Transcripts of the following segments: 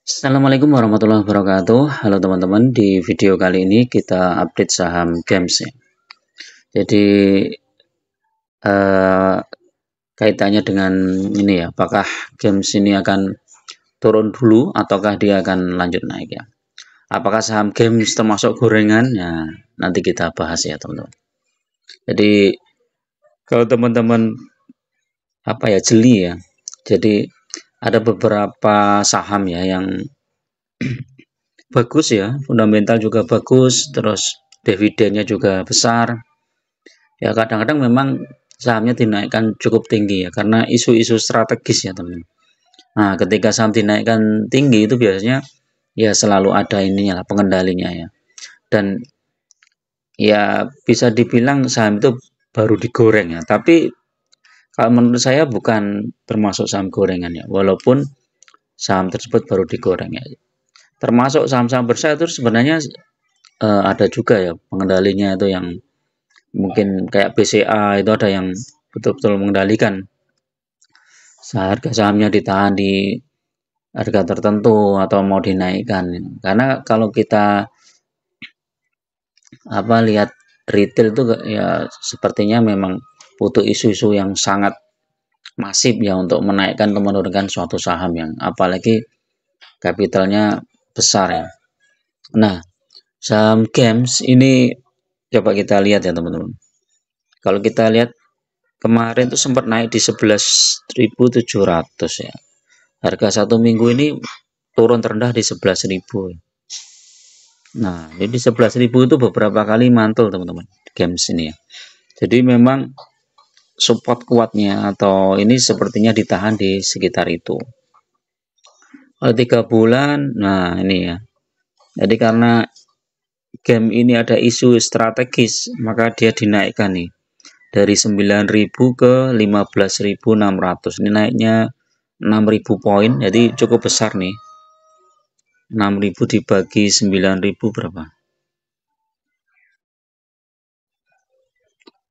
Assalamualaikum warahmatullahi wabarakatuh. Halo teman-teman, di video kali ini kita update saham GEMS ya. Jadi kaitannya dengan ini ya, apakah GEMS ini akan turun dulu ataukah dia akan lanjut naik ya. Apakah saham GEMS termasuk gorengan? Ya, nanti kita bahas ya teman-teman. Jadi kalau teman-teman jeli ya. Jadi ada beberapa saham ya yang bagus ya, fundamental juga bagus, terus dividennya juga besar. Ya kadang-kadang memang sahamnya dinaikkan cukup tinggi ya, karena isu-isu strategis ya teman-teman. Nah ketika saham dinaikkan tinggi itu biasanya ya selalu ada ininya lah, pengendalinya ya. Dan ya bisa dibilang saham itu baru digoreng ya, tapi kalau menurut saya bukan termasuk saham gorengan ya, walaupun saham tersebut baru digoreng ya. Termasuk saham-saham bursa itu sebenarnya ada juga ya pengendalinya itu, yang mungkin kayak BCA itu ada yang betul-betul mengendalikan harga sahamnya ditahan di harga tertentu atau mau dinaikkan. Karena kalau kita lihat retail itu ya sepertinya memang butuh isu-isu yang sangat masif ya untuk menaikkan atau menurunkan suatu saham, yang apalagi kapitalnya besar ya. Nah saham GEMS ini coba kita lihat ya teman-teman. Kalau kita lihat kemarin tuh sempat naik di 11.700 ya. Harga satu minggu ini turun terendah di 11.000. Nah, jadi 11.000 itu beberapa kali mantul teman-teman GEMS ini ya. Jadi memang support kuatnya atau ini sepertinya ditahan di sekitar itu. Kalau 3 bulan, nah ini ya. Jadi karena GEMS ini ada isu strategis, maka dia dinaikkan nih dari 9.000 ke 15.600. Ini naiknya 6.000 poin, jadi cukup besar nih. 6.000 dibagi 9.000 berapa?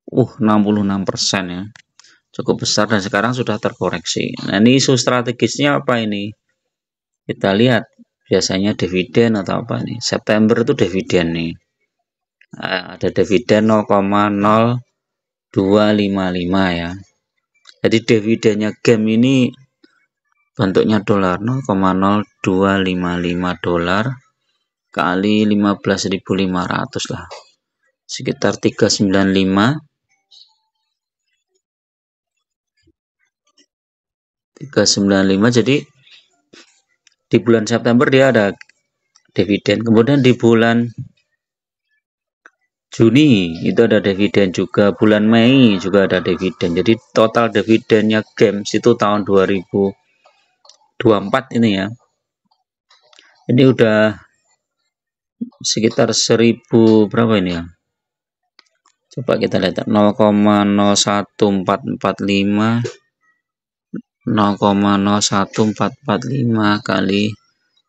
66% ya. Cukup besar dan sekarang sudah terkoreksi. Nah, ini isu strategisnya apa ini? Kita lihat biasanya dividen atau apa nih? September itu dividen nih. Ada dividen 0,0255 ya. Jadi dividennya GEMS ini bentuknya dolar, 0,0255 dolar kali 15.500 lah, sekitar 395. Jadi di bulan September dia ada dividen, kemudian di bulan Juni itu ada dividen juga, bulan Mei juga ada dividen. Jadi total dividennya GEMS itu tahun 2024 ini ya, ini udah sekitar 1000 berapa ini ya, coba kita lihat 0,01445 0,01445 kali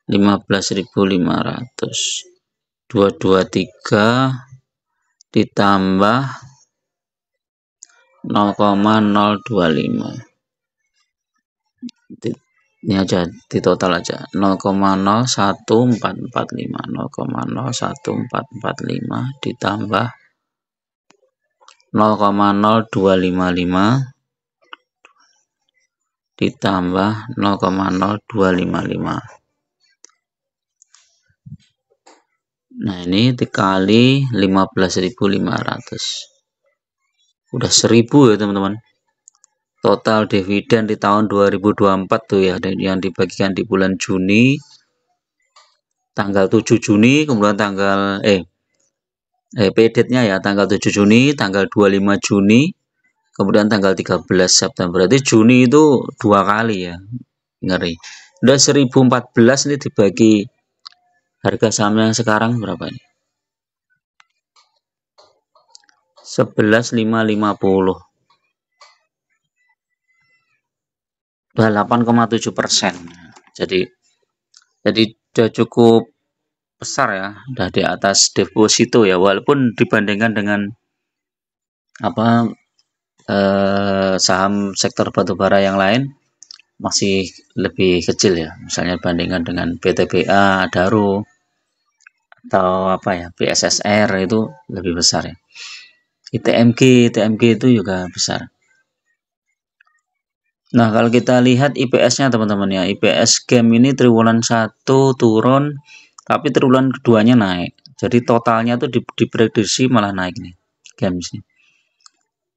15.500 223 ditambah 0,025, ini aja di total aja 0,01445 0,01445 ditambah 0,0255 ditambah 0,0255. Nah ini dikali 15.500, udah 1000 ya teman-teman. Total dividen di tahun 2024 tuh ya, yang dibagikan di bulan Juni, tanggal 7 Juni, kemudian tanggal PDT-nya ya tanggal 7 Juni, tanggal 25 Juni, kemudian tanggal 13 September. Berarti Juni itu 2 kali ya. Ngeri. Udah 1014 ini dibagi harga saham yang sekarang berapa ini? 11.550. Udah 8,7%. Jadi udah cukup besar ya, udah di atas deposito ya, walaupun dibandingkan dengan saham sektor batubara yang lain masih lebih kecil ya, misalnya bandingkan dengan BTPA, Adaro, atau apa ya, BSSR itu lebih besar ya. ITMG itu juga besar. Nah, kalau kita lihat IPS-nya teman-teman ya, IPS game ini triwulan 1 turun, tapi triwulan keduanya naik. Jadi totalnya tuh diprediksi malah naik nih games nih.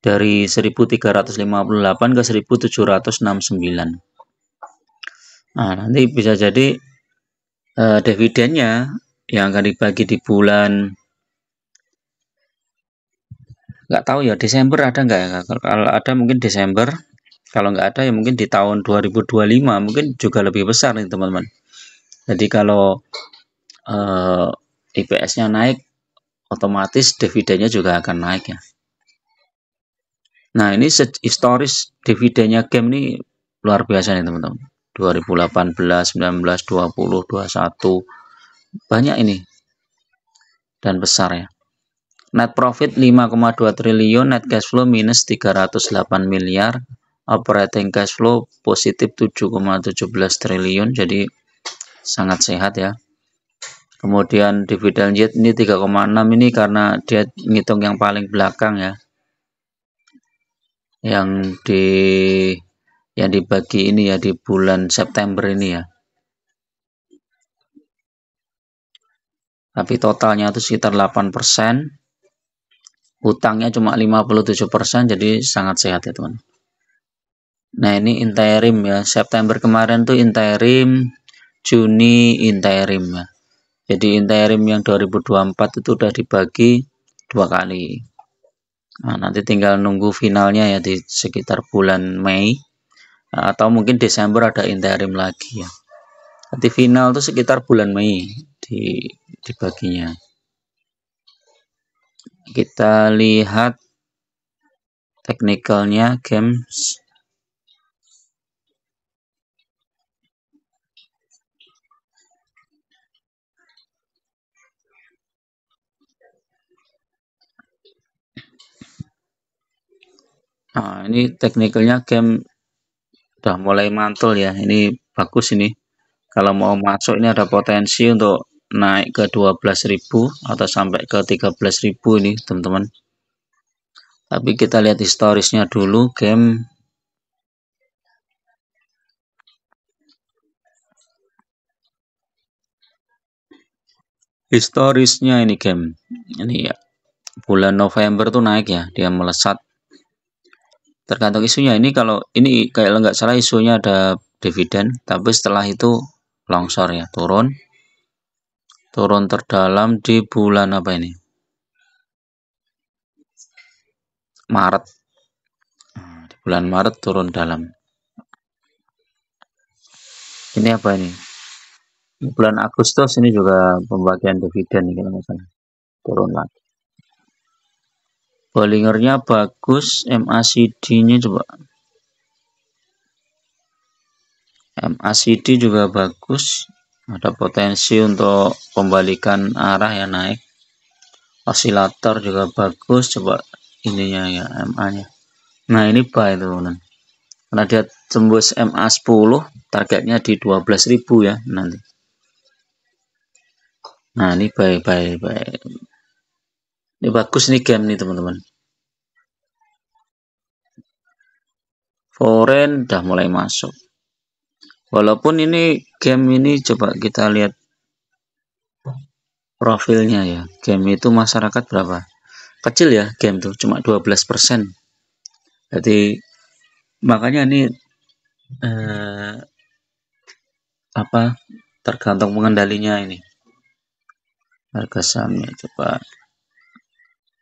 Dari 1358 ke 1769. Nah, nanti bisa jadi dividennya yang akan dibagi di bulan, nggak tahu ya, Desember ada nggak ya? Kalau ada mungkin Desember, kalau nggak ada ya mungkin di tahun 2025 mungkin juga lebih besar nih teman-teman. Jadi kalau IPS-nya naik, otomatis dividennya juga akan naik ya. Nah, ini historis dividennya game ini luar biasa nih teman-teman. 2018, 19, 20, 21, banyak ini dan besar ya. Net profit 5,2 triliun, net cash flow minus 308 miliar, operating cash flow positif 7,17 triliun, jadi sangat sehat ya. Kemudian dividen yield ini 3,6, ini karena dia ngitung yang paling belakang ya. Yang dibagi ini ya di bulan September ini ya. Tapi totalnya itu sekitar 8%. Hutangnya cuma 57%, jadi sangat sehat ya teman. Nah, ini interim ya. September kemarin tuh interim, Juni interim ya. Jadi interim yang 2024 itu udah dibagi 2 kali. Nah, nanti tinggal nunggu finalnya ya di sekitar bulan Mei, atau mungkin Desember ada interim lagi ya. Nanti final itu sekitar bulan Mei dibaginya. Kita lihat teknikalnya games. Nah, ini teknikalnya game udah mulai mantul ya. Ini bagus ini. Kalau mau masuk ini ada potensi untuk naik ke 12.000 atau sampai ke 13.000 ini teman-teman. Tapi kita lihat historisnya dulu game. Historisnya ini game. Ini ya. Bulan November tuh naik ya, dia melesat. Tergantung isunya. Ini kalau ini kayak nggak salah isunya ada dividen, tapi setelah itu longsor ya, turun terdalam di bulan apa ini? Maret. Di bulan Maret turun dalam. Ini apa ini? Bulan Agustus ini juga pembagian dividen nih kalau nggak salah. Turun lagi. Bollingernya bagus, MACD-nya coba. MACD juga bagus. Ada potensi untuk pembalikan arah ya, naik. Osilator juga bagus, coba ininya ya, MA-nya. Nah, ini buy teman-teman. Karena dia tembus MA10, targetnya di 12.000 ya nanti. Nah, ini buy. Ini bagus nih game nih teman-teman. Foreign udah mulai masuk. Walaupun ini game ini coba kita lihat profilnya ya. Game itu masyarakat berapa? Kecil ya game tuh, cuma 12%. Jadi makanya ini tergantung pengendalinya ini. Harga sahamnya coba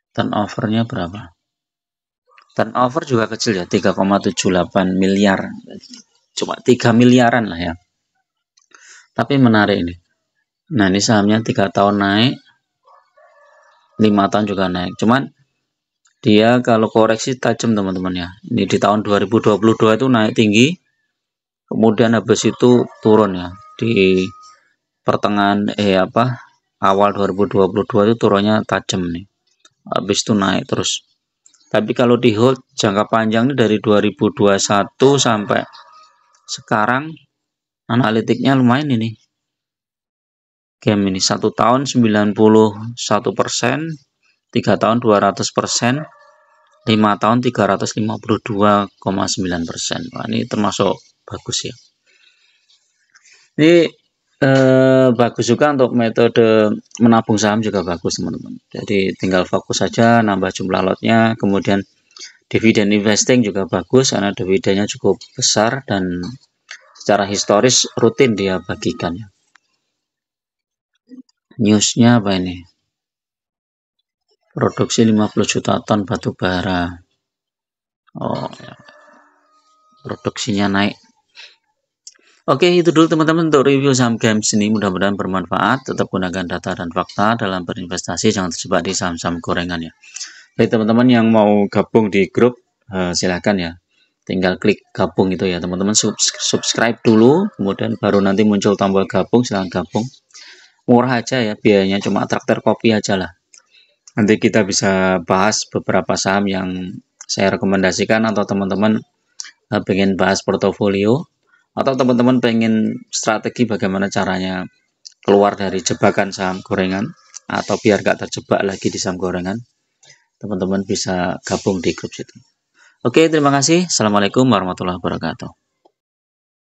turnovernya berapa? Turnover juga kecil ya, 3,78 miliar. Cuma 3 miliaran lah ya. Tapi menarik ini. Nah, ini sahamnya 3 tahun naik, 5 tahun juga naik. Cuman dia kalau koreksi tajam teman-teman ya. Ini di tahun 2022 itu naik tinggi, kemudian habis itu turun ya. Di pertengahan awal 2022 itu turunnya tajam nih. Habis itu naik terus. Tapi kalau di hold jangka panjang ini dari 2021 sampai Sekarang analitiknya lumayan ini. Game ini 1 tahun 91%, 3 tahun 200%, 5 tahun 352,9%. Wah, ini termasuk bagus ya. Ini bagus juga untuk metode menabung saham juga bagus teman-teman. Jadi tinggal fokus saja nambah jumlah lotnya, kemudian dividen investing juga bagus karena dividennya cukup besar dan secara historis rutin dia bagikan. Newsnya apa ini? Produksi 50 juta ton batu bara. Oh, ya. Produksinya naik. Oke, itu dulu teman-teman untuk review saham games ini. Mudah-mudahan bermanfaat. Tetap gunakan data dan fakta dalam berinvestasi. Jangan terjebak di saham-saham gorengan ya. Baik teman-teman yang mau gabung di grup, silahkan ya. Tinggal klik gabung itu ya teman-teman. Subscribe dulu, kemudian baru nanti muncul tombol gabung. Silahkan gabung. Murah aja ya, biayanya cuma traktir kopi aja lah. Nanti kita bisa bahas beberapa saham yang saya rekomendasikan atau teman-teman pengen bahas portofolio atau teman-teman pengen strategi bagaimana caranya keluar dari jebakan saham gorengan atau biar gak terjebak lagi di saham gorengan, teman-teman bisa gabung di grup situ. Oke, terima kasih. Assalamualaikum warahmatullahi wabarakatuh.